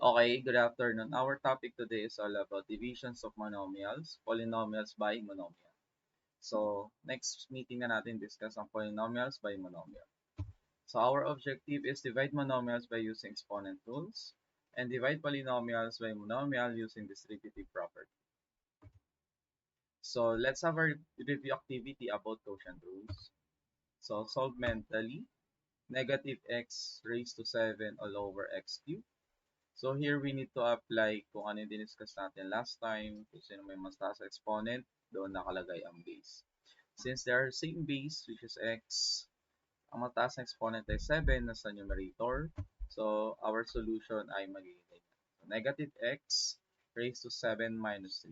Okay, good afternoon. Our topic today is all about divisions of monomials, polynomials by monomial. So, next meeting na natin discuss ang polynomials by monomial. So, our objective is divide monomials by using exponent rules and divide polynomials by monomial using distributive property. So, let's have a review activity about quotient rules. So, solve mentally. Negative x raised to 7 all over x cubed. So here we need to apply kung ano yung diniscuss natin last time, kung sino may mas taas exponent, doon nakalagay ang base. Since they are same base, which is x, ang mataas na exponent ay 7 nasa numerator, so our solution ay magiging so, negative x raised to 7 minus 3.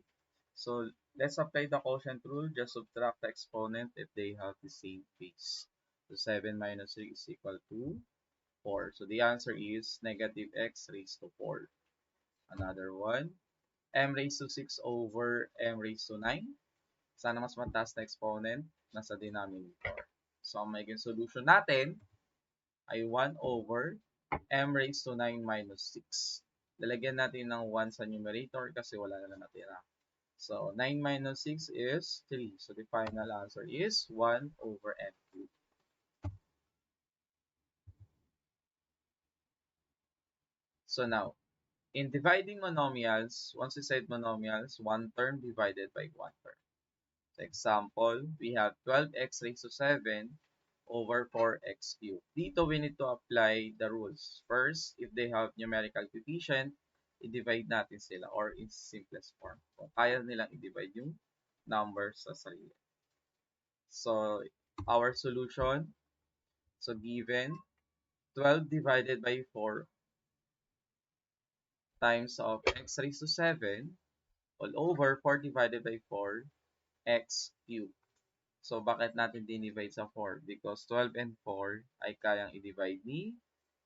So let's apply the quotient rule, just subtract the exponent if they have the same base. So 7 minus 3 is equal to 4. So the answer is negative x raised to 4. Another one, m raised to 6 over m raised to 9. Sana mas mataas na exponent nasa denominator. So ang magiging solution natin ay 1 over m raised to 9 minus 6. Lalagyan natin ng 1 sa numerator kasi wala na natira. So 9 minus 6 is 3. So the final answer is 1 over m cubed. So now, in dividing monomials, once we said monomials, one term divided by one term. So example, we have 12x raised to 7 over 4x cubed. Dito, we need to apply the rules. First, if they have numerical coefficient, i-divide natin sila or in simplest form. Kung kaya nilang i-divide yung numbers sa sarili. So, our solution, so given 12 divided by 4 times of x raised to 7 all over 4 divided by 4 x cubed. So, bakit natin dinivide sa 4? Because 12 and 4 ay kayang i-divide ni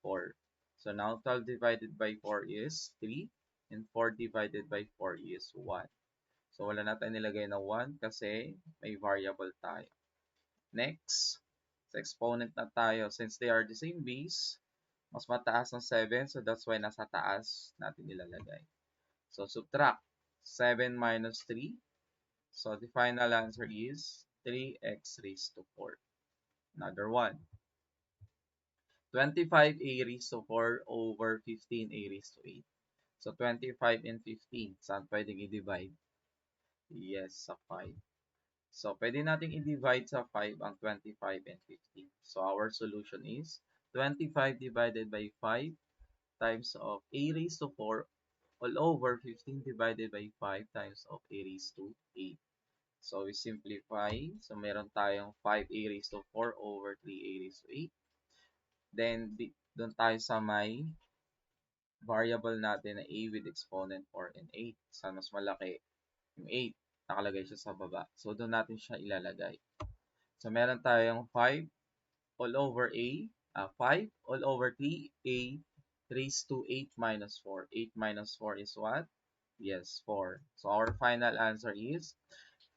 4. So, now 12 divided by 4 is 3 and 4 divided by 4 is 1. So, wala na tayong nilagay na 1 kasi may variable tayo. Next, sa exponent na tayo. Since they are the same base, mas mataas ng 7. So, that's why nasa taas natin ilalagay. So, subtract 7 minus 3. So, the final answer is 3x raised to 4. Another one. 25a raised to 4 over 15a raised to 8. So, 25 and 15. Saan pwedeng i-divide? Yes, sa 5. So, pwede nating i-divide sa 5 ang 25 and 15. So, our solution is 25 divided by 5 times of a raised to 4 all over 15 divided by 5 times of a raised to 8. So, we simplify. So, meron tayong 5a raised to 4 over 3a raised to 8. Then, doon tayo sa may variable natin na a with exponent 4 and 8. Saan mas malaki? Yung 8. Nakalagay siya sa baba. So, doon natin siya ilalagay. So, meron tayong 5 all over a, 5 all over 3a raised to 8 minus 4. 8 minus 4 is what? Yes, 4. So, our final answer is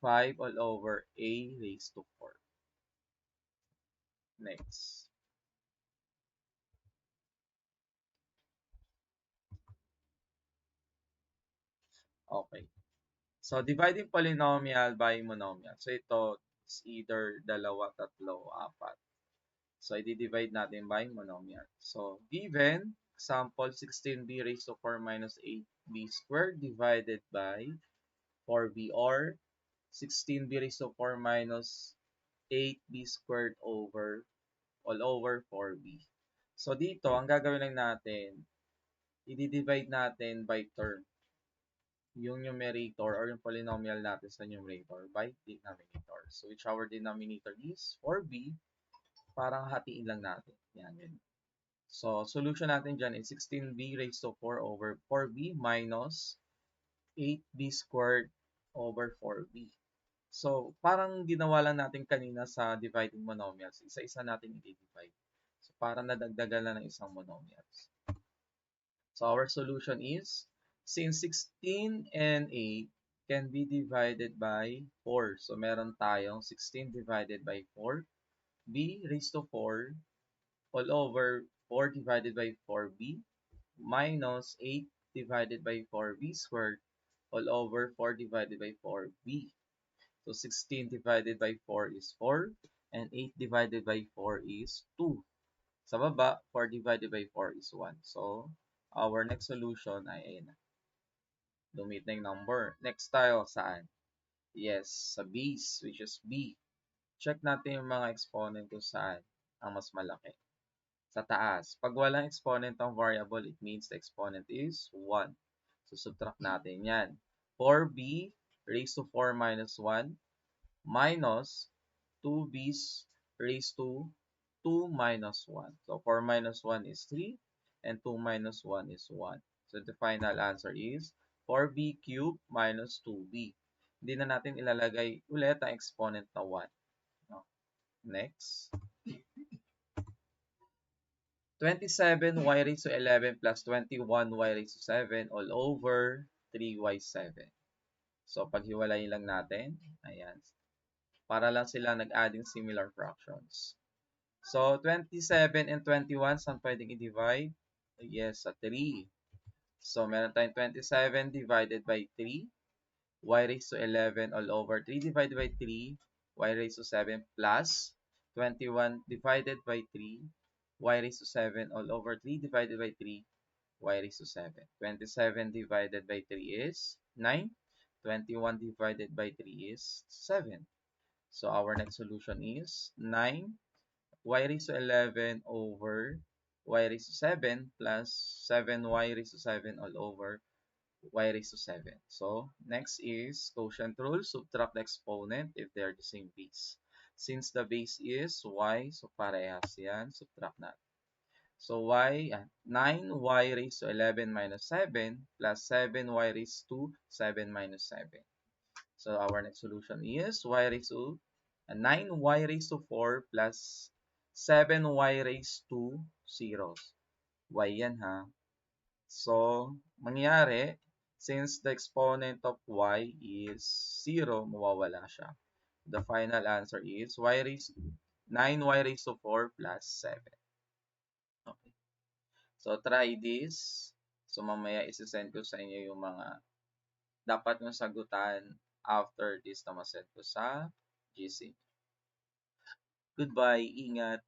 5 all over a raised to 4. Next. Okay. So, dividing polynomial by monomial. So, ito is either dalawa, tatlo, apat. So, i-divide natin by monomial. So, given, example, 16b raised to 4 minus 8b squared divided by 4b or 16b raised to 4 minus 8b squared over all over 4b. So, dito, ang gagawin lang natin, i-divide natin by term yung numerator or yung polynomial natin sa numerator by denominator. So, which our denominator is 4b, parang hatiin lang natin. Yan, yun. So, solution natin dyan is 16b raised to 4 over 4b minus 8b squared over 4b. So, parang ginawa lang natin kanina sa dividing monomials. Isa-isa natin i-divide. So, parang nadagdagan lang ng isang monomials. So, our solution is since 16 and 8 can be divided by 4. So, meron tayong 16 divided by 4. B raised to 4 all over 4 divided by 4b minus 8 divided by 4b squared all over 4 divided by 4b. So 16 divided by 4 is 4 and 8 divided by 4 is 2. Sa baba, 4 divided by 4 is 1. So our next solution ay ayun na. Lumit na yung number. Next tayo, saan? Yes, sa base, which is B. Check natin yung mga exponent kung saan ang mas malaki. Sa taas. Pag walang exponent ang variable, it means the exponent is 1. So, subtract natin yan. 4b raised to 4 minus 1 minus 2b raised to 2 minus 1. So, 4 minus 1 is 3 and 2 minus 1 is 1. So, the final answer is 4b cubed minus 2b. Hindi na natin ilalagay ulit ang exponent na 1. No? Next. 27y raised to 11 plus 21y raised to 7 all over 3y7. So, paghiwalayin lang natin. Ayan. Para lang sila nag-adding similar fractions. So, 27 and 21, saan pwedeng i-divide? Yes, sa 3. So, meron tayong 27 divided by 3. Y raised to 11 all over 3 divided by 3. Y raised to 7 plus 21 divided by 3. Y raised to 7 all over 3 divided by 3. Y raised to 7. 27 divided by 3 is 9. 21 divided by 3 is 7. So, our next solution is 9 y raised to 11 over y raised to 7 plus 7y raised to 7 all over y raised to 7. So, next is quotient rule. Subtract the exponent if they are the same base. Since the base is y, so parehas yan. Subtract natin. So, 9y raised to 11 minus 7 plus 7y raised to 7 minus 7. So, our next solution is y raised to 9y raised to 4 plus 7y raised to 0. Y yan ha. So, mangyari, since the exponent of y is 0, mawawala siya. The final answer is 9y raised to 4 plus 7. Okay. So, try this. So, mamaya isi-send ko sa inyo yung mga dapat nyo sagutan after this na masend ko sa GC. Goodbye. Ingat.